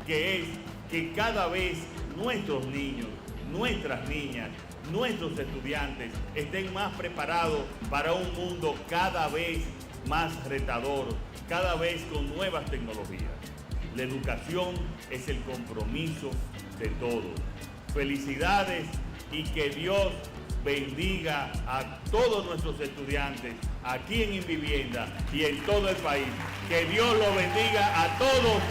que es que cada vez nuestros niños, nuestras niñas, nuestros estudiantes estén más preparados para un mundo cada vez más retador, cada vez con nuevas tecnologías. La educación es el compromiso de todos. Felicidades y que Dios bendiga a todos nuestros estudiantes aquí en Invivienda y en todo el país. Que Dios los bendiga a todos.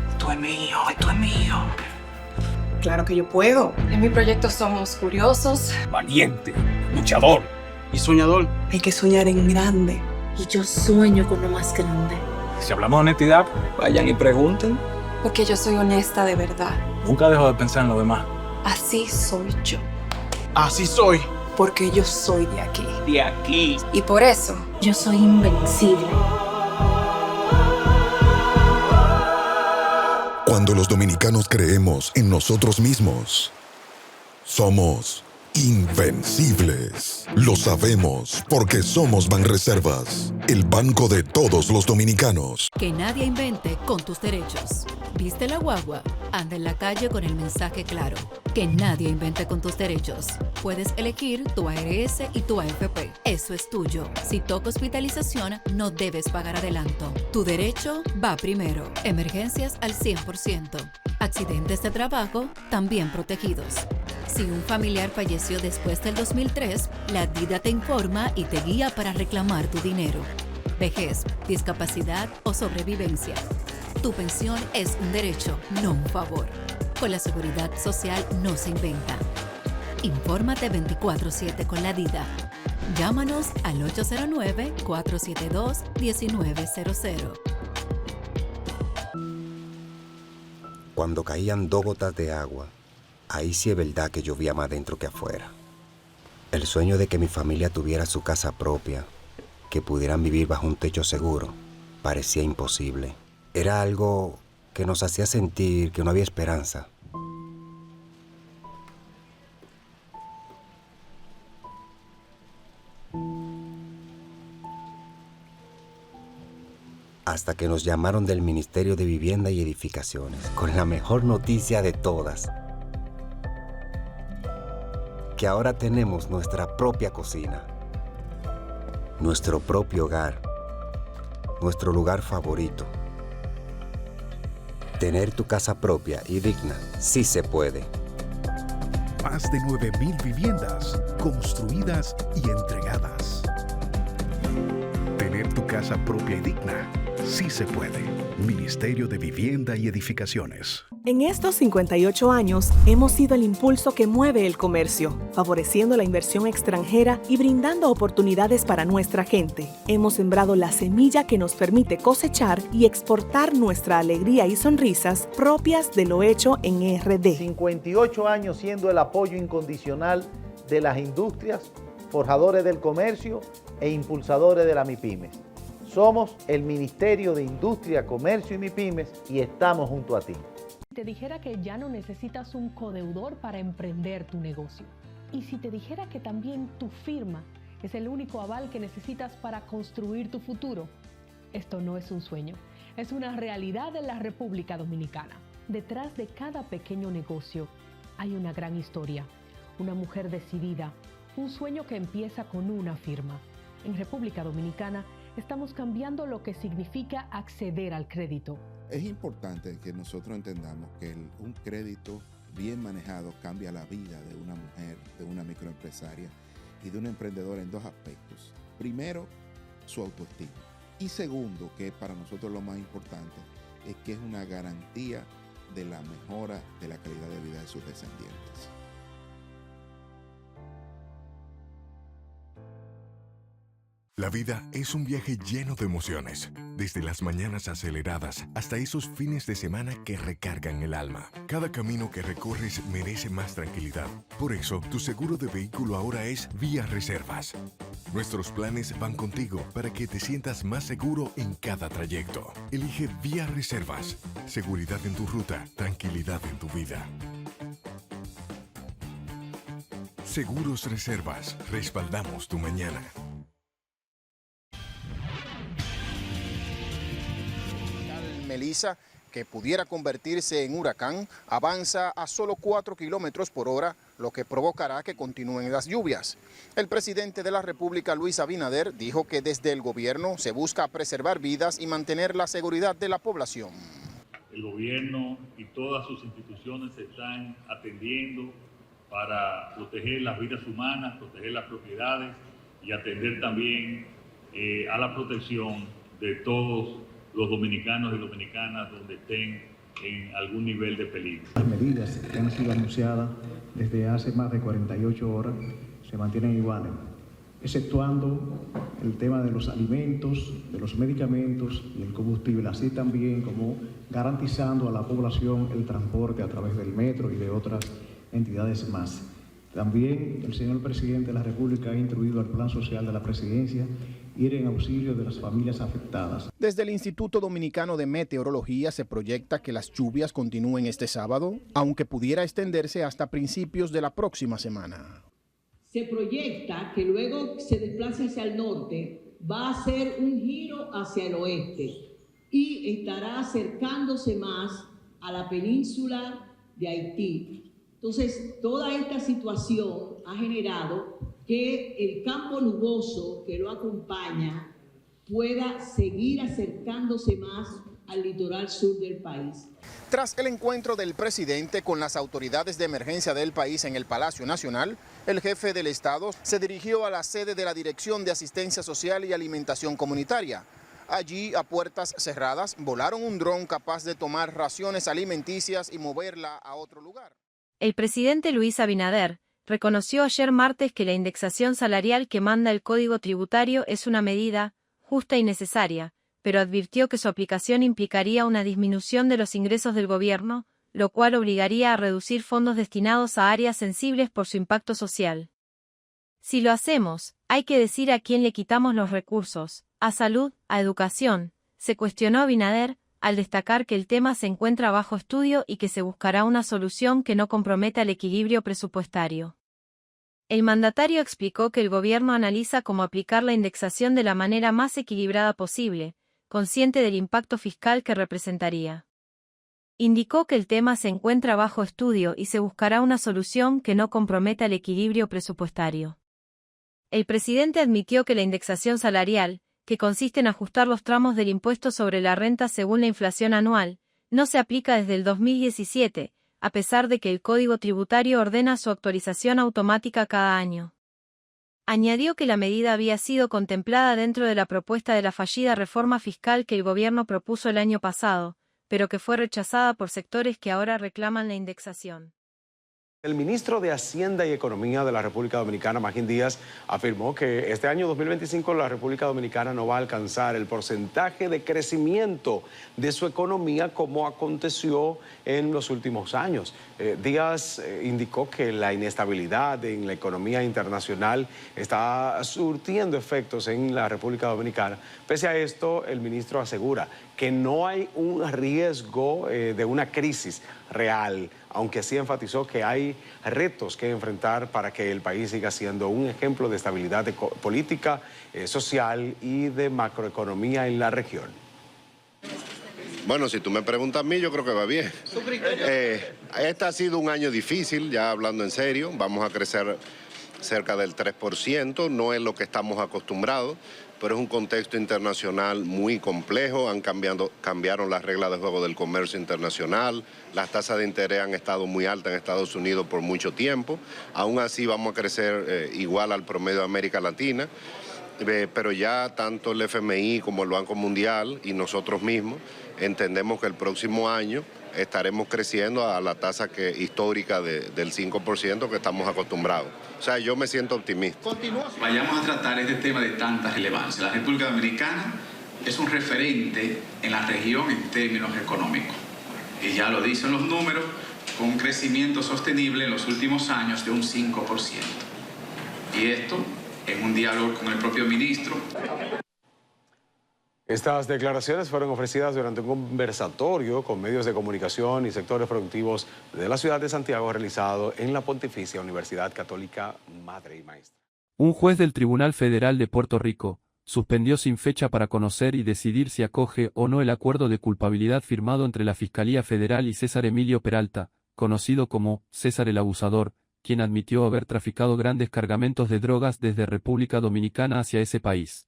Esto es mío, esto es mío. Claro que yo puedo. En mi proyecto somos curiosos, Valiente, luchador y soñador. hay que soñar en grande. Y yo sueño con lo más grande. Si hablamos de honestidad, vayan y pregunten. Porque yo soy honesta de verdad. Nunca dejo de pensar en lo demás. Así soy yo. Así soy. Porque yo soy de aquí. De aquí. Y por eso, yo soy invencible. Cuando los dominicanos creemos en nosotros mismos, somos invencibles. Lo sabemos porque somos Banreservas, el banco de todos los dominicanos. Que nadie invente con tus derechos. ¿Viste la guagua? Anda en la calle con el mensaje claro. Que nadie invente con tus derechos. Puedes elegir tu ARS y tu AFP. Eso es tuyo. Si toca hospitalización, no debes pagar adelanto. Tu derecho va primero. Emergencias al 100%. Accidentes de trabajo también protegidos. Si un familiar falleció después del 2003, la DIDA te informa y te guía para reclamar tu dinero. Vejez, discapacidad o sobrevivencia. Tu pensión es un derecho, no un favor. Con la seguridad social no se inventa. Infórmate 24/7 con la DIDA. Llámanos al 809-472-1900. Cuando caían 2 gotas de agua, ahí sí es verdad que llovía más dentro que afuera. El sueño de que mi familia tuviera su casa propia, que pudieran vivir bajo un techo seguro, parecía imposible. Era algo que nos hacía sentir que no había esperanza. Hasta que nos llamaron del Ministerio de Vivienda y Edificaciones, con la mejor noticia de todas. Que ahora tenemos nuestra propia cocina, nuestro propio hogar, nuestro lugar favorito. Tener tu casa propia y digna sí se puede. Más de 9,000 viviendas construidas y entregadas. Tener tu casa propia y digna sí se puede. Ministerio de Vivienda y Edificaciones. En estos 58 años, hemos sido el impulso que mueve el comercio, favoreciendo la inversión extranjera y brindando oportunidades para nuestra gente. Hemos sembrado la semilla que nos permite cosechar y exportar nuestra alegría y sonrisas propias de lo hecho en RD. 58 años siendo el apoyo incondicional de las industrias, forjadores del comercio e impulsadores de la MIPYMES. Somos el Ministerio de Industria, Comercio y MIPYMES y estamos junto a ti. Si te dijera que ya no necesitas un codeudor para emprender tu negocio, y si te dijera que también tu firma es el único aval que necesitas para construir tu futuro, esto no es un sueño, es una realidad en la República Dominicana. Detrás de cada pequeño negocio hay una gran historia, una mujer decidida, un sueño que empieza con una firma. En República Dominicana estamos cambiando lo que significa acceder al crédito. Es importante que nosotros entendamos que un crédito bien manejado cambia la vida de una mujer, de una microempresaria y de un emprendedor en 2 aspectos. Primero, su autoestima. Y segundo, que para nosotros lo más importante, es que es una garantía de la mejora de la calidad de vida de sus descendientes. La vida es un viaje lleno de emociones, desde las mañanas aceleradas hasta esos fines de semana que recargan el alma. Cada camino que recorres merece más tranquilidad. Por eso, tu seguro de vehículo ahora es Vía Reservas. Nuestros planes van contigo para que te sientas más seguro en cada trayecto. Elige Vía Reservas. Seguridad en tu ruta, tranquilidad en tu vida. Seguros Reservas. Respaldamos tu mañana. Melissa, que pudiera convertirse en huracán, avanza a solo 4 kilómetros por hora, lo que provocará que continúen las lluvias. El presidente de la República, Luis Abinader, dijo que desde el gobierno se busca preservar vidas y mantener la seguridad de la población. El gobierno y todas sus instituciones se están atendiendo para proteger las vidas humanas, proteger las propiedades y atender también a la protección de todos los dominicanos y dominicanas donde estén en algún nivel de peligro. Las medidas que han sido anunciadas desde hace más de 48 horas se mantienen iguales, exceptuando el tema de los alimentos, de los medicamentos y el combustible, así también como garantizando a la población el transporte a través del metro y de otras entidades más. También el señor presidente de la República ha instruido al Plan Social de la Presidencia ir en auxilio de las familias afectadas. Desde el Instituto Dominicano de Meteorología se proyecta que las lluvias continúen este sábado, aunque pudiera extenderse hasta principios de la próxima semana. se proyecta que luego se desplace hacia el norte, va a hacer un giro hacia el oeste y estará acercándose más a la península de Haití. Entonces, toda esta situación ha generado que el campo nuboso que lo acompaña pueda seguir acercándose más al litoral sur del país. Tras el encuentro del presidente con las autoridades de emergencia del país en el Palacio Nacional, el jefe del Estado se dirigió a la sede de la Dirección de Asistencia Social y Alimentación Comunitaria. Allí, a puertas cerradas, volaron un dron capaz de tomar raciones alimenticias y moverla a otro lugar. El presidente Luis Abinader reconoció ayer martes que la indexación salarial que manda el Código Tributario es una medida justa y necesaria, pero advirtió que su aplicación implicaría una disminución de los ingresos del gobierno, lo cual obligaría a reducir fondos destinados a áreas sensibles por su impacto social. Si lo hacemos, hay que decir a quién le quitamos los recursos, a salud, a educación, se cuestionó Abinader, al destacar que el tema se encuentra bajo estudio y que se buscará una solución que no comprometa el equilibrio presupuestario. El mandatario explicó que el gobierno analiza cómo aplicar la indexación de la manera más equilibrada posible, consciente del impacto fiscal que representaría. Indicó que el tema se encuentra bajo estudio y se buscará una solución que no comprometa el equilibrio presupuestario. El presidente admitió que la indexación salarial, que consiste en ajustar los tramos del impuesto sobre la renta según la inflación anual, no se aplica desde el 2017, a pesar de que el Código Tributario ordena su actualización automática cada año. Añadió que la medida había sido contemplada dentro de la propuesta de la fallida reforma fiscal que el gobierno propuso el año pasado, pero que fue rechazada por sectores que ahora reclaman la indexación. El ministro de Hacienda y Economía de la República Dominicana, Magín Díaz, afirmó que este año 2025 la República Dominicana no va a alcanzar el porcentaje de crecimiento de su economía como aconteció en los últimos años. Díaz indicó que la inestabilidad en la economía internacional está surtiendo efectos en la República Dominicana. Pese a esto, el ministro asegura que no hay un riesgo de una crisis real, aunque sí enfatizó que hay retos que enfrentar para que el país siga siendo un ejemplo de estabilidad política, social y de macroeconomía en la región. Bueno, si tú me preguntas a mí, yo creo que va bien. Este ha sido un año difícil, ya hablando en serio. Vamos a crecer cerca del 3%, no es lo que estamos acostumbrados, pero es un contexto internacional muy complejo. Cambiaron las reglas de juego del comercio internacional, las tasas de interés han estado muy altas en Estados Unidos por mucho tiempo. Aún así vamos a crecer igual al promedio de América Latina, pero ya tanto el FMI como el Banco Mundial y nosotros mismos entendemos que el próximo año estaremos creciendo a la tasa histórica del 5% que estamos acostumbrados. O sea, yo me siento optimista. Vayamos a tratar este tema de tanta relevancia. La República Dominicana es un referente en la región en términos económicos. Y ya lo dicen los números, con un crecimiento sostenible en los últimos años de un 5%. Y esto en un diálogo con el propio ministro. Estas declaraciones fueron ofrecidas durante un conversatorio con medios de comunicación y sectores productivos de la ciudad de Santiago realizado en la Pontificia Universidad Católica Madre y Maestra. Un juez del Tribunal Federal de Puerto Rico suspendió sin fecha para conocer y decidir si acoge o no el acuerdo de culpabilidad firmado entre la Fiscalía Federal y César Emilio Peralta, conocido como César el Abusador, quien admitió haber traficado grandes cargamentos de drogas desde República Dominicana hacia ese país.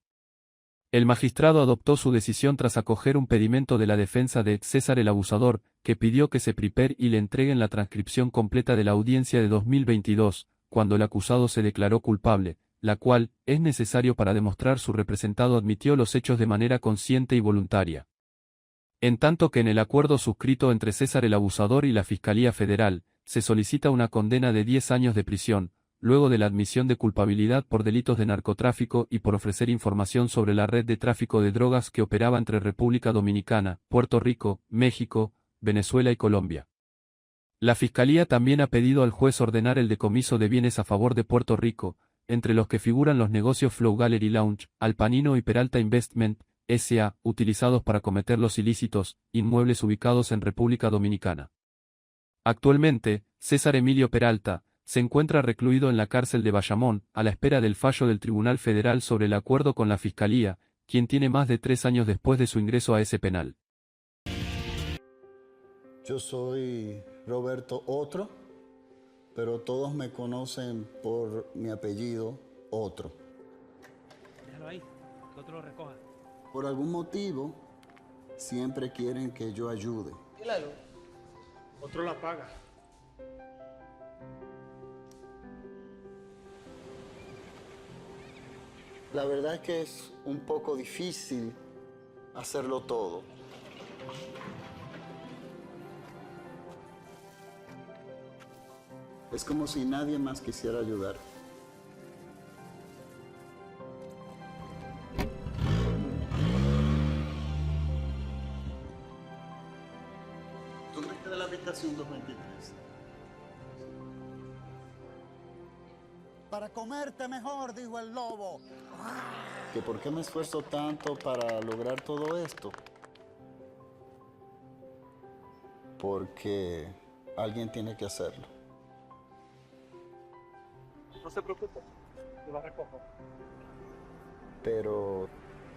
El magistrado adoptó su decisión tras acoger un pedimento de la defensa de César el Abusador, que pidió que se prepare y le entreguen la transcripción completa de la audiencia de 2022, cuando el acusado se declaró culpable, la cual, es necesario para demostrar su representado admitió los hechos de manera consciente y voluntaria. En tanto que en el acuerdo suscrito entre César el Abusador y la Fiscalía Federal, se solicita una condena de 10 años de prisión, luego de la admisión de culpabilidad por delitos de narcotráfico y por ofrecer información sobre la red de tráfico de drogas que operaba entre República Dominicana, Puerto Rico, México, Venezuela y Colombia. La Fiscalía también ha pedido al juez ordenar el decomiso de bienes a favor de Puerto Rico, entre los que figuran los negocios Flow Gallery Lounge, Alpanino y Peralta Investment, S.A., utilizados para cometer los ilícitos, inmuebles ubicados en República Dominicana. Actualmente, César Emilio Peralta, se encuentra recluido en la cárcel de Bayamón, a la espera del fallo del Tribunal Federal sobre el acuerdo con la Fiscalía, quien tiene más de 3 años después de su ingreso a ese penal. Yo soy Roberto Otro, pero todos me conocen por mi apellido Otro. Déjalo ahí, que otro lo recoja. Por algún motivo, siempre quieren que yo ayude. Claro. Otro la paga. La verdad es que es un poco difícil hacerlo todo. Es como si nadie más quisiera ayudar. ¿Tú viste de la habitación 223? Para comerte mejor, dijo el lobo. ¿Que por qué me esfuerzo tanto para lograr todo esto? Porque alguien tiene que hacerlo. No se preocupe, yo la recojo. Pero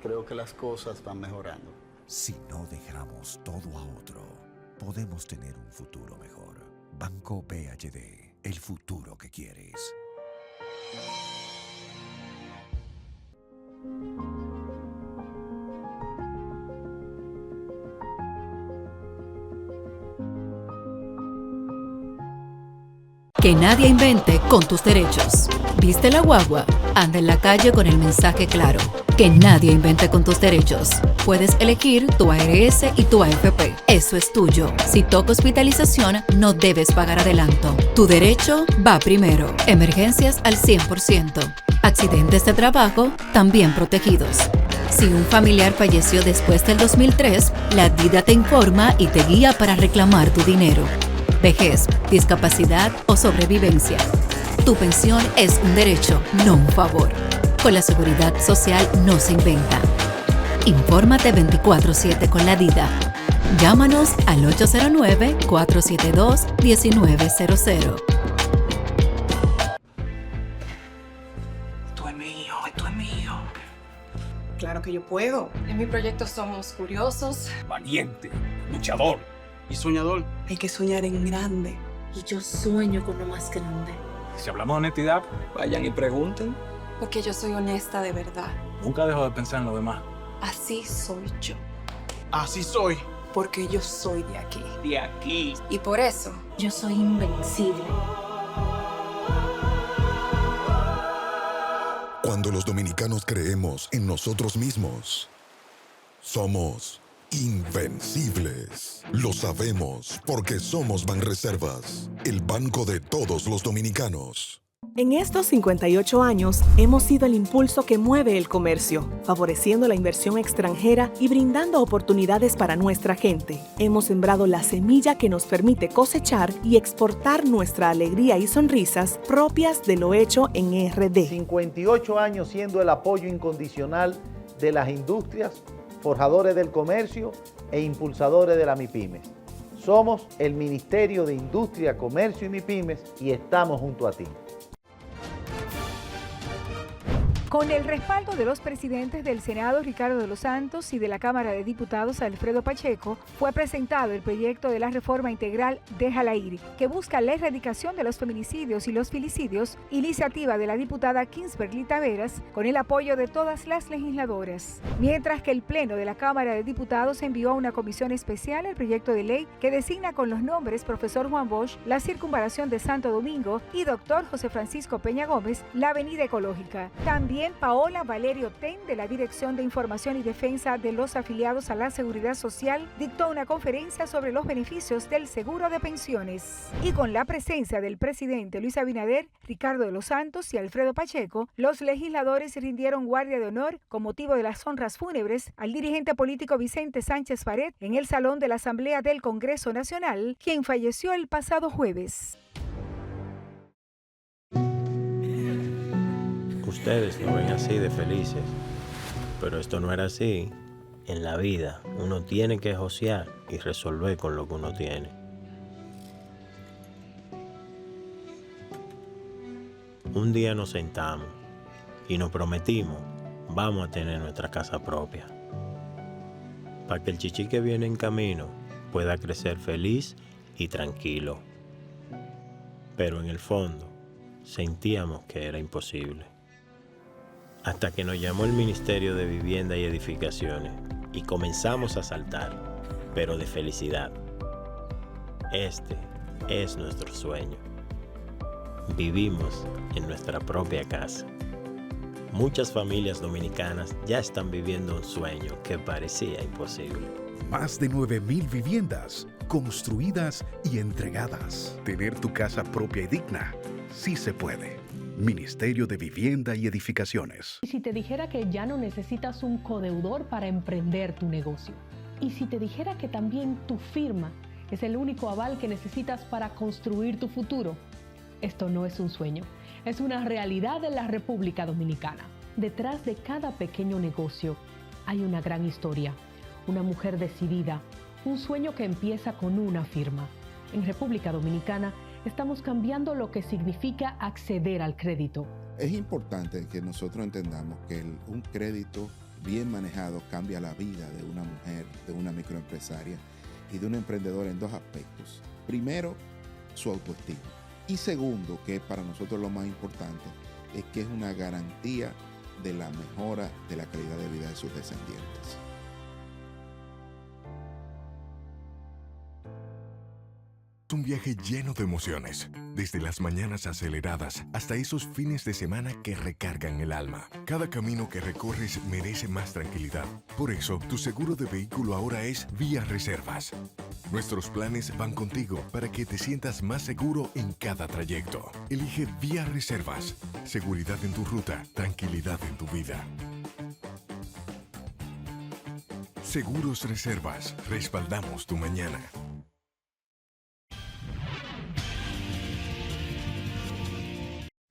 creo que las cosas van mejorando. Si no dejamos todo a otro, podemos tener un futuro mejor. Banco BHD, el futuro que quieres. Que nadie invente con tus derechos. ¿Viste la guagua? Anda en la calle con el mensaje claro. Que nadie invente con tus derechos. Puedes elegir tu ARS y tu AFP. Eso es tuyo. Si toca hospitalización, no debes pagar adelanto. Tu derecho va primero. Emergencias al 100%. Accidentes de trabajo también protegidos. Si un familiar falleció después del 2003, la DIDA te informa y te guía para reclamar tu dinero. Vejez, discapacidad o sobrevivencia. Tu pensión es un derecho, no un favor. Con la seguridad social no se inventa. Infórmate 24/7 con la DIDA. Llámanos al 809-472-1900. Esto es mío, esto es mío. Claro que yo puedo. En mi proyecto somos curiosos, Valiente, luchador y soñador. hay que soñar en grande. Y yo sueño con lo más grande. Si hablamos de honestidad, vayan y pregunten. Porque yo soy honesta de verdad. Nunca dejo de pensar en lo demás. Así soy yo. Así soy. Porque yo soy de aquí. De aquí. Y por eso, Yo soy invencible. Cuando los dominicanos creemos en nosotros mismos, somos invencibles. Lo sabemos porque somos Banreservas, el banco de todos los dominicanos. En estos 58 años hemos sido el impulso que mueve el comercio, favoreciendo la inversión extranjera y brindando oportunidades para nuestra gente. Hemos sembrado la semilla que nos permite cosechar y exportar nuestra alegría y sonrisas propias de lo hecho en RD. 58 años siendo el apoyo incondicional de las industrias, forjadores del comercio e impulsadores de la MIPYMES. Somos el Ministerio de Industria, Comercio y MIPYMES y estamos junto a ti. Con el respaldo de los presidentes del Senado, Ricardo de los Santos, y de la Cámara de Diputados, Alfredo Pacheco, fue presentado el proyecto de la reforma integral Déjala Ir, que busca la erradicación de los feminicidios y los filicidios, iniciativa de la diputada Kinsberly Taveras, con el apoyo de todas las legisladoras. Mientras que el Pleno de la Cámara de Diputados envió a una comisión especial el proyecto de ley que designa con los nombres Profesor Juan Bosch la circunvalación de Santo Domingo y Dr. José Francisco Peña Gómez la Avenida Ecológica. También Paola Valerio Ten, de la Dirección de Información y Defensa de los Afiliados a la Seguridad Social, dictó una conferencia sobre los beneficios del seguro de pensiones. Y con la presencia del presidente Luis Abinader, Ricardo de los Santos y Alfredo Pacheco, los legisladores rindieron guardia de honor con motivo de las honras fúnebres al dirigente político Vicente Sánchez Pared en el Salón de la Asamblea del Congreso Nacional, quien falleció el pasado jueves. Ustedes lo ven así de felices, pero esto no era así. En la vida uno tiene que josear y resolver con lo que uno tiene. Un día nos sentamos y nos prometimos, vamos a tener nuestra casa propia, para que el chichi que viene en camino pueda crecer feliz y tranquilo. Pero en el fondo, sentíamos que era imposible. Hasta que nos llamó el Ministerio de Vivienda y Edificaciones y comenzamos a saltar, pero de felicidad. Este es nuestro sueño. Vivimos en nuestra propia casa. Muchas familias dominicanas ya están viviendo un sueño que parecía imposible. Más de 9,000 viviendas construidas y entregadas. Tener tu casa propia y digna, sí se puede. Ministerio de Vivienda y Edificaciones. ¿Y si te dijera que ya no necesitas un codeudor para emprender tu negocio? ¿Y si te dijera que también tu firma es el único aval que necesitas para construir tu futuro? Esto no es un sueño, es una realidad de la República Dominicana. Detrás de cada pequeño negocio hay una gran historia, una mujer decidida, un sueño que empieza con una firma. En República Dominicana estamos cambiando lo que significa acceder al crédito. Es importante que nosotros entendamos que un crédito bien manejado cambia la vida de una mujer, de una microempresaria y de un emprendedor en dos aspectos. Primero, su autoestima. Y segundo, que para nosotros lo más importante, es que es una garantía de la mejora de la calidad de vida de sus descendientes. Un viaje lleno de emociones, desde las mañanas aceleradas hasta esos fines de semana que recargan el alma. Cada camino que recorres merece más tranquilidad. Por eso, tu seguro de vehículo ahora es Vía Reservas. Nuestros planes van contigo para que te sientas más seguro en cada trayecto. Elige Vía Reservas. Seguridad en tu ruta, tranquilidad en tu vida. Seguros Reservas. Respaldamos tu mañana.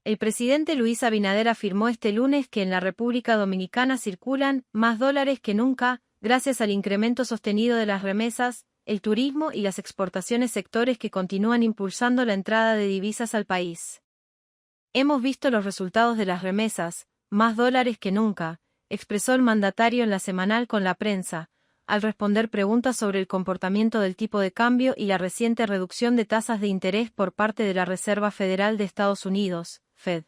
El presidente Luis Abinader afirmó este lunes que en la República Dominicana circulan más dólares que nunca, gracias al incremento sostenido de las remesas, el turismo y las exportaciones, sectores que continúan impulsando la entrada de divisas al país. Hemos visto los resultados de las remesas, más dólares que nunca, expresó el mandatario en la semanal con la prensa, al responder preguntas sobre el comportamiento del tipo de cambio y la reciente reducción de tasas de interés por parte de la Reserva Federal de Estados Unidos, Fed.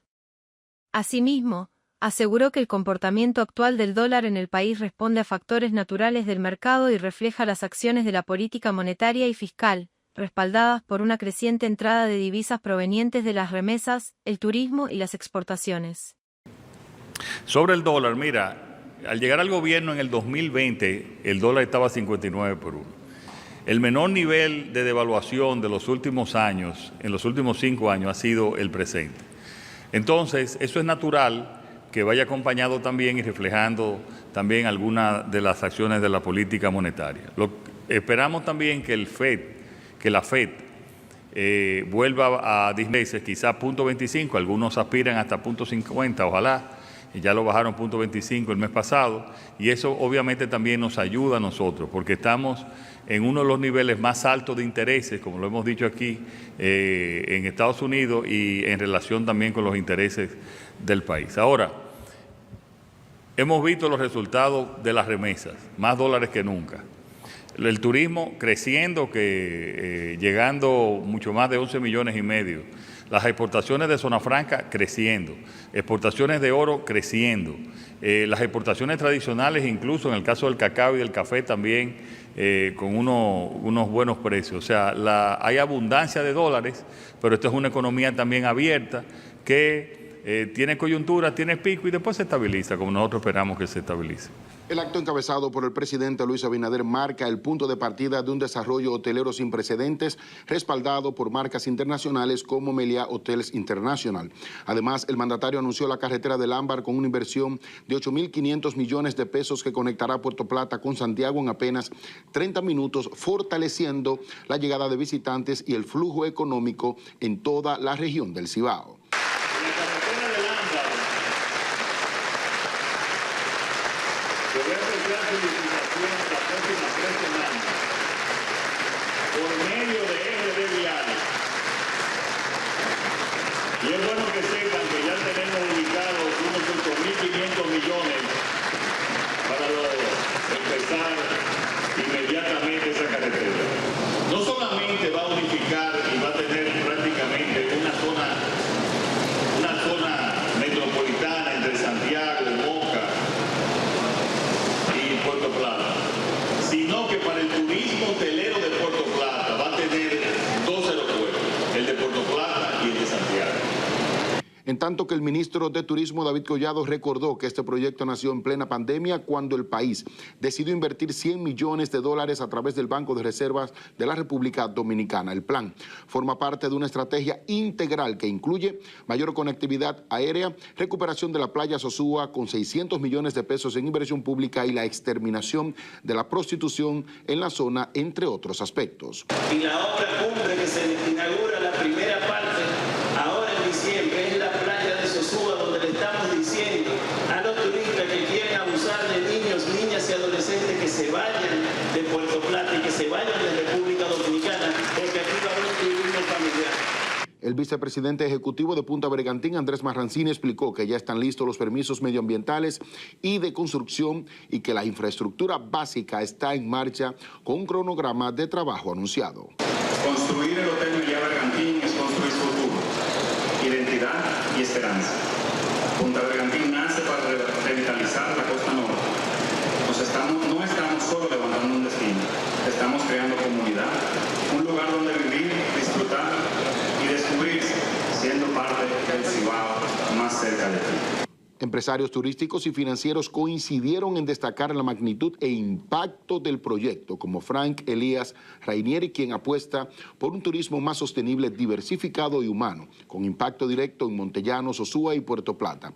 Asimismo, aseguró que el comportamiento actual del dólar en el país responde a factores naturales del mercado y refleja las acciones de la política monetaria y fiscal, respaldadas por una creciente entrada de divisas provenientes de las remesas, el turismo y las exportaciones. Sobre el dólar, mira, al llegar al gobierno en el 2020, el dólar estaba a 59 por 1. El menor nivel de devaluación de los últimos años, en los últimos 5 años, ha sido el presente. Entonces, eso es natural que vaya acompañado también y reflejando también algunas de las acciones de la política monetaria. Esperamos también que la FED vuelva a disminuir, quizás 0.25, algunos aspiran hasta 0.50, ojalá, y ya lo bajaron 0.25 el mes pasado, y eso obviamente también nos ayuda a nosotros, porque estamos en uno de los niveles más altos de intereses, como lo hemos dicho aquí, en Estados Unidos y en relación también con los intereses del país. Ahora, hemos visto los resultados de las remesas, más dólares que nunca. El turismo creciendo, llegando mucho más de 11,5 millones. Las exportaciones de zona franca creciendo, exportaciones de oro creciendo, las exportaciones tradicionales, incluso en el caso del cacao y del café también, con unos buenos precios. O sea, hay abundancia de dólares, pero esto es una economía también abierta que tiene coyuntura, tiene pico y después se estabiliza, como nosotros esperamos que se estabilice. El acto encabezado por el presidente Luis Abinader marca el punto de partida de un desarrollo hotelero sin precedentes, respaldado por marcas internacionales como Meliá Hotels International. Además, el mandatario anunció la carretera del Ámbar con una inversión de 8.500 millones de pesos que conectará Puerto Plata con Santiago en apenas 30 minutos, fortaleciendo la llegada de visitantes y el flujo económico en toda la región del Cibao. Por medio de RD Viales. Y es bueno que sepan que ya tenemos ubicados unos 8.500 millones para empezar inmediatamente esa carretera. No solamente va a unificar y va a tener prácticamente una zona metropolitana entre Santiago, Moca y Puerto Plata, sino que para el turismo hotelero de Puerto Plata va a tener dos aeropuertos, el de Puerto Plata y el de Santiago. En tanto que el ministro de Turismo, David Collado, recordó que este proyecto nació en plena pandemia cuando el país decidió invertir $100 millones a través del Banco de Reservas de la República Dominicana. El plan forma parte de una estrategia integral que incluye mayor conectividad aérea, recuperación de la playa Sosúa con $600 millones en inversión pública y la exterminación de la prostitución en la zona, entre otros aspectos. Y la obra cumbre que se inaugura la primera parte ahora en diciembre es la playa de Sosúa, donde le estamos diciendo a los turistas que quieren abusar de niños, niñas y adolescentes que se vayan de Puerto Plata y que se vayan de República Dominicana, porque aquí va a haber un turismo familiar. El vicepresidente ejecutivo de Punta Bergantín, Andrés Marrancini, explicó que ya están listos los permisos medioambientales y de construcción y que la infraestructura básica está en marcha con un cronograma de trabajo anunciado. Construir el Hotel Meliá Bergantín es construir futuro, identidad y esperanza. Punta Bergantín nace para revitalizar la costa norte. No estamos solo levantando un destino, estamos creando comunidad, un lugar donde vivir, disfrutar y descubrirse, siendo parte del Cibao más cerca de ti. Empresarios turísticos y financieros coincidieron en destacar la magnitud e impacto del proyecto, como Frank Elías Rainieri, quien apuesta por un turismo más sostenible, diversificado y humano, con impacto directo en Montellano, Sosúa y Puerto Plata.